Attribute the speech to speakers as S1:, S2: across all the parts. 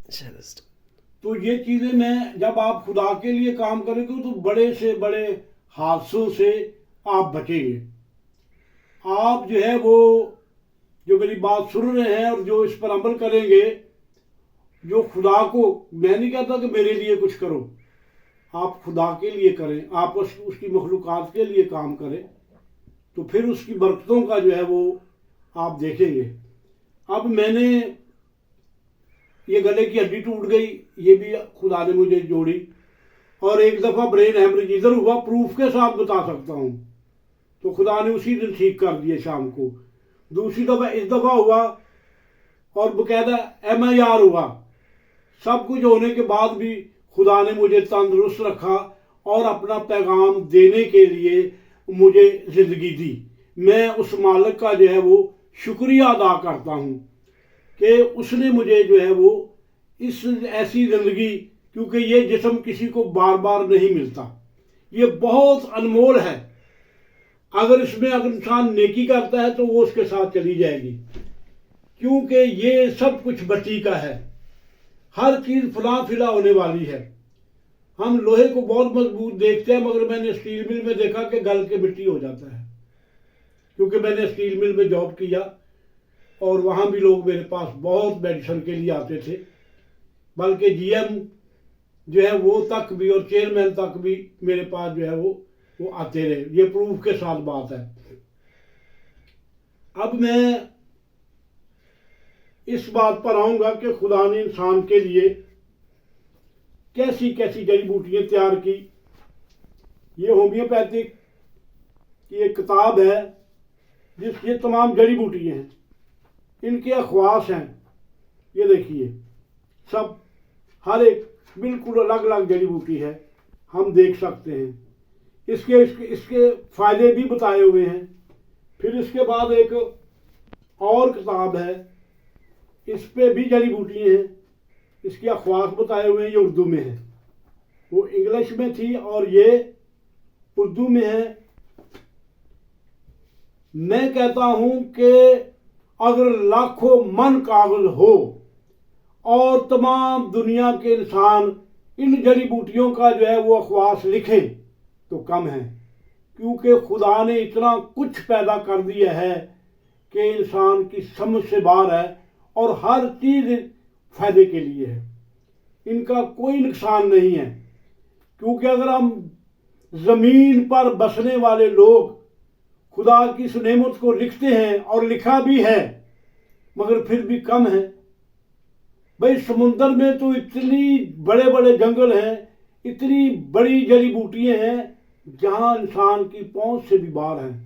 S1: تو یہ چیزیں میں جب آپ خدا کے لیے کام کریں گے تو بڑے سے بڑے حادثوں سے آپ بچیں گے. آپ جو ہے وہ جو میری بات سن رہے ہیں اور جو اس پر عمل کریں گے، جو خدا کو، میں نہیں کہتا کہ میرے لیے کچھ کرو، آپ خدا کے لیے کریں، آپ اس کی مخلوقات کے لیے کام کریں، تو پھر اس کی برکتوں کا جو ہے وہ آپ دیکھیں گے. اب میں نے یہ گلے کی ہڈی ٹوٹ گئی، یہ بھی خدا نے مجھے جوڑی، اور ایک دفعہ برین ہیمریج ادھر ہوا، پروف کے ساتھ بتا سکتا ہوں، تو خدا نے اسی دن ٹھیک کر دیا شام کو. دوسری دفعہ اس دفعہ ہوا اور باقاعدہ MIR ہوا. سب کچھ ہونے کے بعد بھی خدا نے مجھے تندرست رکھا اور اپنا پیغام دینے کے لیے مجھے زندگی دی. میں اس مالک کا جو ہے وہ شکریہ ادا کرتا ہوں کہ اس نے مجھے جو ہے وہ اس ایسی زندگی، کیونکہ یہ جسم کسی کو بار بار نہیں ملتا، یہ بہت انمول ہے. اگر اس میں اگر انسان نیکی کرتا ہے تو وہ اس کے ساتھ چلی جائے گی، کیونکہ یہ سب کچھ مٹی کا ہے، ہر چیز فلاں فلاں ہونے والی ہے. ہم لوہے کو بہت مضبوط دیکھتے ہیں، مگر میں نے اسٹیل مل میں دیکھا کہ گل کے مٹی ہو جاتا ہے، کیونکہ میں نے اسٹیل مل میں جاب کیا اور وہاں بھی لوگ میرے پاس بہت میڈیسن کے لیے آتے تھے، بلکہ GM جو ہے وہ تک بھی اور چیئرمین تک بھی میرے پاس جو ہے وہ آتے رہے. یہ پروف کے ساتھ بات ہے. اب میں اس بات پر آؤں گا کہ خدا نے انسان کے لیے کیسی کیسی جڑی بوٹیاں تیار کی. یہ ہومیوپیتھک کی ایک کتاب ہے جس یہ تمام جڑی بوٹیاں ہیں، ان کے اخواص ہیں. یہ دیکھیے سب ہر ایک بالکل الگ الگ جڑی بوٹی ہے، ہم دیکھ سکتے ہیں. اس کے فائدے بھی بتائے ہوئے ہیں. پھر اس کے بعد ایک اور کتاب ہے، اس پہ بھی جڑی بوٹیاں ہیں، اس کے اخواص بتائے ہوئے ہیں. یہ اردو میں ہے، وہ انگلش میں تھی اور یہ اردو میں ہے. میں کہتا ہوں کہ اگر لاکھوں من کاغذ ہو اور تمام دنیا کے انسان ان جڑی بوٹیوں کا جو ہے وہ اخواص لکھیں تو کم ہے، کیونکہ خدا نے اتنا کچھ پیدا کر دیا ہے کہ انسان کی سمجھ سے باہر ہے، اور ہر چیز فائدے کے لیے ہے. ان کا کوئی نقصان نہیں ہے، کیونکہ اگر ہم زمین پر بسنے والے لوگ خدا کی اس نعمت کو لکھتے ہیں، اور لکھا بھی ہے، مگر پھر بھی کم ہے. بھائی سمندر میں تو اتنی بڑے بڑے جنگل ہیں، اتنی بڑی جڑی بوٹیاں ہیں جہاں انسان کی پہنچ سے بھی باہر ہیں.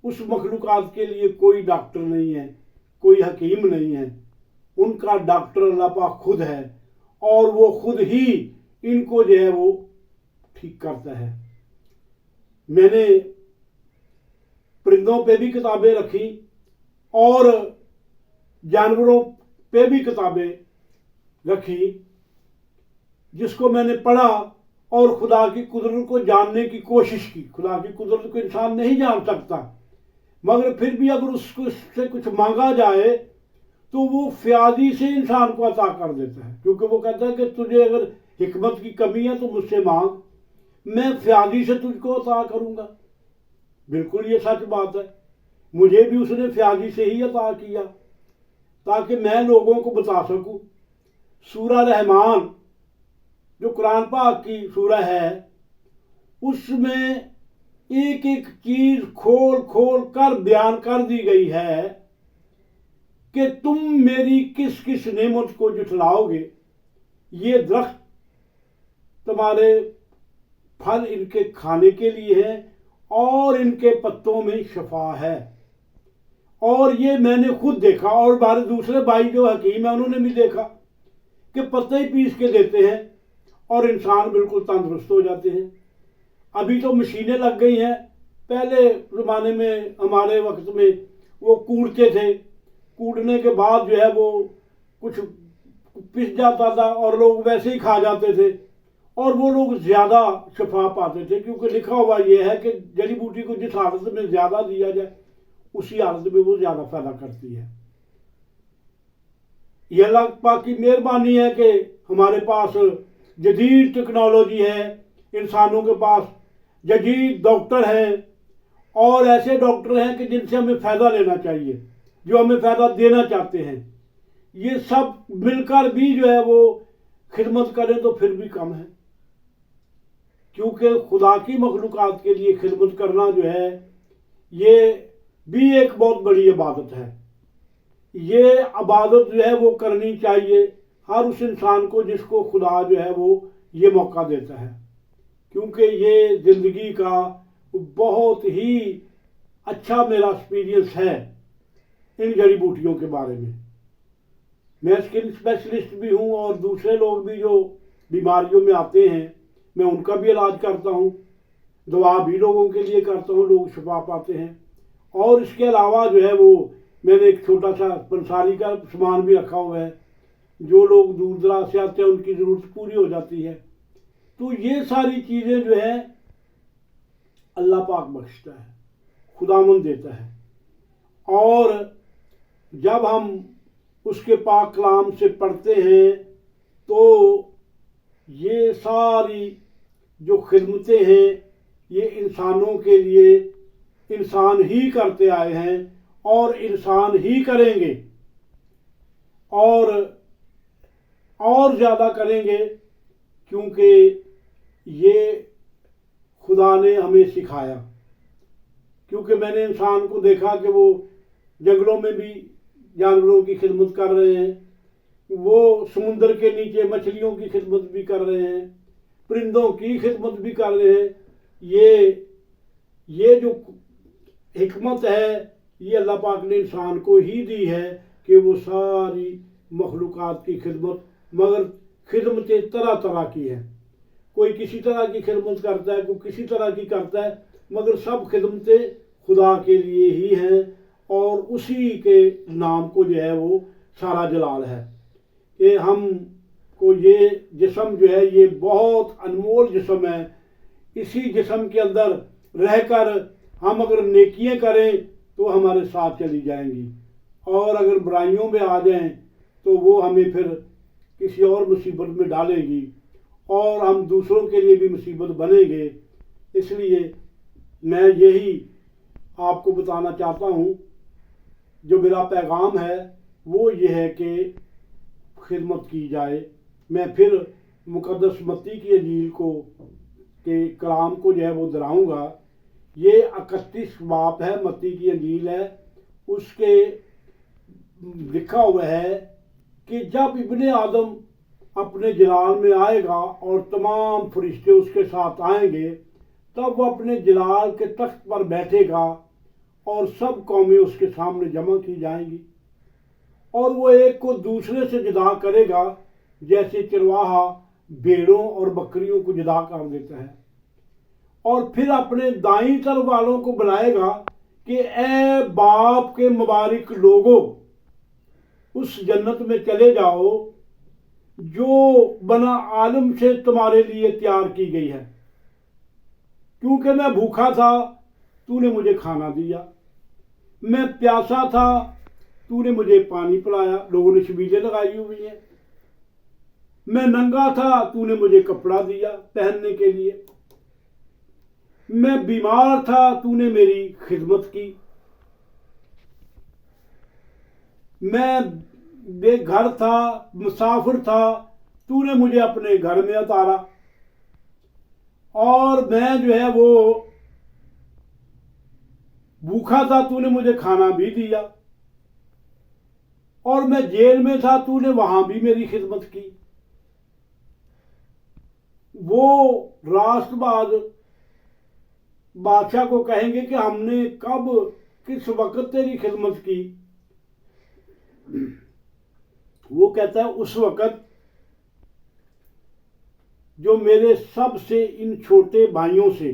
S1: اس مخلوقات کے لیے کوئی ڈاکٹر نہیں ہے، کوئی حکیم نہیں ہے. ان کا ڈاکٹر اللہ پاک خود ہے، اور وہ خود ہی ان کو جو ہے وہ ٹھیک کرتا ہے. میں نے پرندوں پہ بھی کتابیں رکھی اور جانوروں پہ بھی کتابیں رکھی، جس کو میں نے پڑھا اور خدا کی قدرت کو جاننے کی کوشش کی. خدا کی قدرت کو انسان نہیں جان سکتا، مگر پھر بھی اگر اس سے کچھ مانگا جائے تو وہ فیاضی سے انسان کو عطا کر دیتا ہے. کیونکہ وہ کہتا ہے کہ تجھے اگر حکمت کی کمی ہے تو مجھ سے مانگ، میں فیاضی سے تجھ کو عطا کروں گا. بالکل یہ سچ بات ہے. مجھے بھی اس نے فیاضی سے ہی عطا کیا تاکہ میں لوگوں کو بتا سکوں. سورہ رحمان جو قرآن پاک کی سورہ ہے، اس میں ایک ایک چیز کھول کھول کر بیان کر دی گئی ہے کہ تم میری کس کس نعمت کو جھٹلاؤ گے. یہ درخت تمہارے پھل ان کے کھانے کے لیے ہے اور ان کے پتوں میں شفا ہے. اور یہ میں نے خود دیکھا، اور ہمارے دوسرے بھائی جو حکیم ہیں انہوں نے بھی دیکھا کہ پتے ہی پیس کے دیتے ہیں اور انسان بالکل تندرست ہو جاتے ہیں. ابھی تو مشینیں لگ گئی ہیں. پہلے زمانے میں ہمارے وقت میں وہ کوڑتے تھے، کوڑنے کے بعد جو ہے وہ کچھ پس جاتا تھا اور لوگ ویسے ہی کھا جاتے تھے، اور وہ لوگ زیادہ شفا پاتے تھے، کیونکہ لکھا ہوا یہ ہے کہ جڑی بوٹی کو جس حالت میں زیادہ دیا جائے اسی حالت میں وہ زیادہ فائدہ کرتی ہے. یہ اللہ پاک کی مہربانی ہے کہ ہمارے پاس جدید ٹیکنالوجی ہے، انسانوں کے پاس جدید ڈاکٹر ہیں، اور ایسے ڈاکٹر ہیں کہ جن سے ہمیں فائدہ لینا چاہیے، جو ہمیں فائدہ دینا چاہتے ہیں۔ یہ سب مل کر بھی جو ہے وہ خدمت کریں تو پھر بھی کم ہے، کیونکہ خدا کی مخلوقات کے لیے خدمت کرنا جو ہے یہ بھی ایک بہت بڑی عبادت ہے۔ یہ عبادت جو ہے وہ کرنی چاہیے ہر اس انسان کو جس کو خدا جو ہے وہ یہ موقع دیتا ہے، کیونکہ یہ زندگی کا بہت ہی اچھا میرا ایکسپیرینس ہے ان جڑی بوٹیوں کے بارے میں۔ میں اسکن اسپیشلسٹ بھی ہوں، اور دوسرے لوگ بھی جو بیماریوں میں آتے ہیں میں ان کا بھی علاج کرتا ہوں، دعا بھی لوگوں کے لیے کرتا ہوں، لوگ شفا پاتے ہیں۔ اور اس کے علاوہ جو ہے وہ میں نے ایک چھوٹا سا پنساری کا سامان بھی رکھا ہوا ہے، جو لوگ دور دراز سے آتے ہیں ان کی ضرورت پوری ہو جاتی ہے۔ تو یہ ساری چیزیں جو ہیں اللہ پاک بخشتا ہے، خداوند دیتا ہے، اور جب ہم اس کے پاک کلام سے پڑھتے ہیں تو یہ ساری جو خدمتیں ہیں یہ انسانوں کے لیے انسان ہی کرتے آئے ہیں اور انسان ہی کریں گے، اور زیادہ کریں گے، کیونکہ یہ خدا نے ہمیں سکھایا۔ کیونکہ میں نے انسان کو دیکھا کہ وہ جنگلوں میں بھی جانوروں کی خدمت کر رہے ہیں، وہ سمندر کے نیچے مچھلیوں کی خدمت بھی کر رہے ہیں، پرندوں کی خدمت بھی کر رہے ہیں۔ یہ جو حکمت ہے یہ اللہ پاک نے انسان کو ہی دی ہے کہ وہ ساری مخلوقات کی خدمت، مگر خدمتیں طرح طرح کی ہیں، کوئی کسی طرح کی خدمت کرتا ہے، کوئی کسی طرح کی کرتا ہے، مگر سب خدمتیں خدا کے لیے ہی ہیں، اور اسی کے نام کو جو ہے وہ سارا جلال ہے کہ ہم کو یہ جسم جو ہے یہ بہت انمول جسم ہے۔ اسی جسم کے اندر رہ کر ہم اگر نیکیاں کریں تو ہمارے ساتھ چلی جائیں گی، اور اگر برائیوں میں آ جائیں تو وہ ہمیں پھر کسی اور مصیبت میں ڈالیں گی، اور ہم دوسروں کے لیے بھی مصیبت بنیں گے۔ اس لیے میں یہی آپ کو بتانا چاہتا ہوں، جو میرا پیغام ہے وہ یہ ہے کہ خدمت کی جائے۔ میں پھر مقدس متی کی انجیل کو کے کلام کو جو ہے وہ دہراؤں گا۔ یہ 31 باب ہے، متی کی انجیل ہے، اس کے لکھا ہوا ہے کہ جب ابن آدم اپنے جلال میں آئے گا اور تمام فرشتے اس کے ساتھ آئیں گے، تب وہ اپنے جلال کے تخت پر بیٹھے گا اور سب قومیں اس کے سامنے جمع کی جائیں گی، اور وہ ایک کو دوسرے سے جدا کرے گا جیسے چرواہا بھیڑوں اور بکریوں کو جدا کر دیتا ہے، اور پھر اپنے دائیں طرف والوں کو بلائے گا کہ اے باپ کے مبارک لوگوں، اس جنت میں چلے جاؤ جو بنا عالم سے تمہارے لیے تیار کی گئی ہے، کیونکہ میں بھوکا تھا تو نے مجھے کھانا دیا، میں پیاسا تھا تو نے مجھے پانی پلایا، لوگوں نے شبیلیں لگائی ہوئی ہیں، میں ننگا تھا تو نے مجھے کپڑا دیا پہننے کے لیے، میں بیمار تھا تو نے میری خدمت کی، میں بے گھر تھا، مسافر تھا تو نے مجھے اپنے گھر میں اتارا، اور میں جو ہے وہ بھوکا تھا تو نے مجھے کھانا بھی دیا، اور میں جیل میں تھا تو نے وہاں بھی میری خدمت کی۔ وہ راست بعد بادشاہ کو کہیں گے کہ ہم نے کب کس وقت تیری خدمت کی؟ وہ کہتا ہے اس وقت جو میرے سب سے ان چھوٹے بھائیوں سے،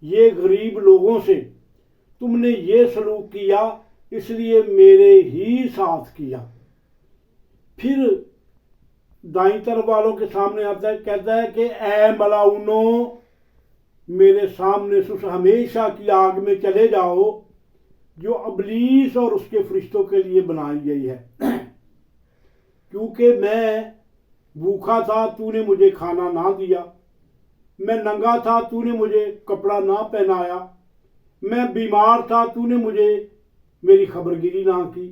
S1: یہ غریب لوگوں سے تم نے یہ سلوک کیا، اس لیے میرے ہی ساتھ کیا۔ پھر دائیں طرف والوں کے سامنے آتا ہے، کہتا ہے کہ اے ملاؤنو، میرے سامنے سے ہمیشہ کی آگ میں چلے جاؤ جو ابلیس اور اس کے فرشتوں کے لیے بنائی گئی ہے، کیونکہ میں بھوکا تھا تو نے مجھے کھانا نہ دیا، میں ننگا تھا تو نے مجھے کپڑا نہ پہنایا، میں بیمار تھا تو نے مجھے میری خبرگیری نہ کی،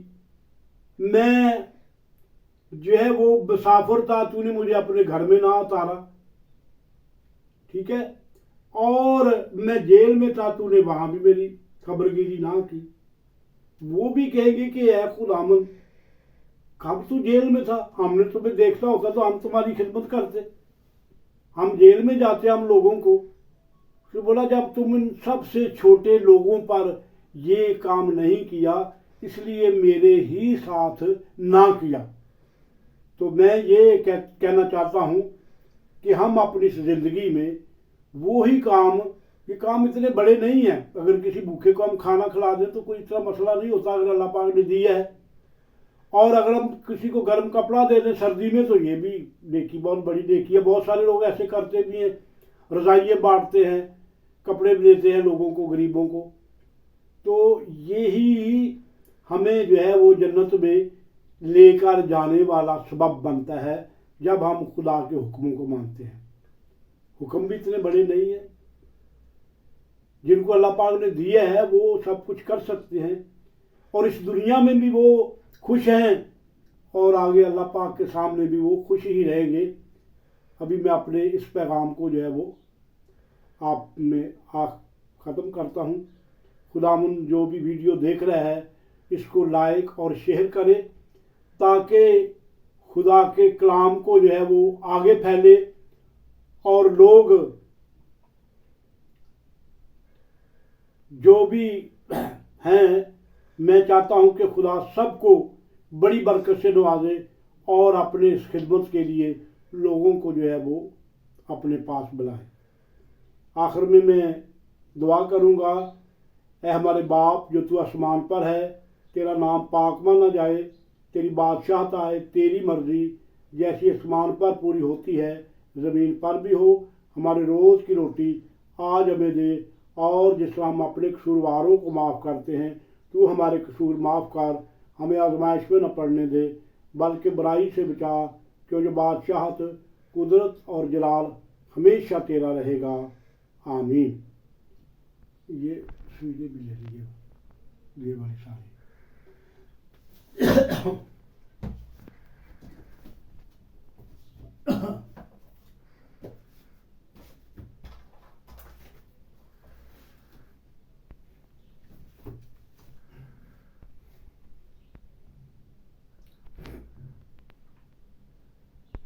S1: میں جو ہے وہ مسافر تھا تو نے مجھے اپنے گھر میں نہ اتارا، ٹھیک ہے، اور میں جیل میں تھا تو نے وہاں بھی میری خبرگیری نہ کی۔ وہ بھی کہیں گے کہ اے خداوند کب تو جیل میں تھا، ہم نے تمہیں دیکھتا ہوتا تو ہم تمہاری خدمت کرتے، ہم جیل میں جاتے ہم لوگوں کو۔ پھر بولا جب تم ان سب سے چھوٹے لوگوں پر یہ کام نہیں کیا اس لیے میرے ہی ساتھ نہ کیا۔ تو میں یہ کہنا چاہتا ہوں کہ ہم اپنی زندگی میں وہی کام، یہ کام اتنے بڑے نہیں ہیں، اگر کسی بھوکے کو ہم کھانا کھلا دیں تو کوئی اتنا مسئلہ نہیں ہوتا اگر اللہ پاک نے دیا ہے، اور اگر ہم کسی کو گرم کپڑا دے دیں سردی میں تو یہ بھی نیکی، بہت بڑی نیکی ہے۔ بہت سارے لوگ ایسے کرتے بھی ہیں، رضائیاں بانٹتے ہیں، کپڑے بھی دیتے ہیں لوگوں کو، غریبوں کو۔ تو یہی ہمیں جو ہے وہ جنت میں لے کر جانے والا سبب بنتا ہے جب ہم خدا کے حکموں کو مانتے ہیں۔ حکم بھی اتنے بڑے نہیں ہیں، جن کو اللہ پاک نے دیا ہے وہ سب کچھ کر سکتے ہیں، اور اس دنیا میں بھی وہ خوش ہیں، اور آگے اللہ پاک کے سامنے بھی وہ خوش ہی رہیں گے۔ ابھی میں اپنے اس پیغام کو جو ہے وہ آپ میں ختم کرتا ہوں۔ خداوند جو بھی ویڈیو دیکھ رہا ہے اس کو لائک اور شیئر کرے تاکہ خدا کے کلام کو جو ہے وہ آگے پھیلے، اور لوگ جو بھی ہیں، میں چاہتا ہوں کہ خدا سب کو بڑی برکت سے نوازے اور اپنے اس خدمت کے لیے لوگوں کو جو ہے وہ اپنے پاس بلائے۔ آخر میں دعا کروں گا، اے ہمارے باپ جو تو آسمان پر ہے، تیرا نام پاک مانا جائے، تیری بادشاہت آئے، تیری مرضی جیسی آسمان پر پوری ہوتی ہے زمین پر بھی ہو۔ ہمارے روز کی روٹی آج ہمیں دے، اور جس طرح ہم اپنے قصورواروں کو معاف کرتے ہیں تو ہمارے قصور معاف کر، ہمیں آزمائش میں نہ پڑنے دے بلکہ برائی سے بچا، کہ جو بادشاہت، قدرت اور جلال ہمیشہ تیرا رہے گا، آمین۔ یہ سوجے بھی لے لیجیے، یہ والی ساری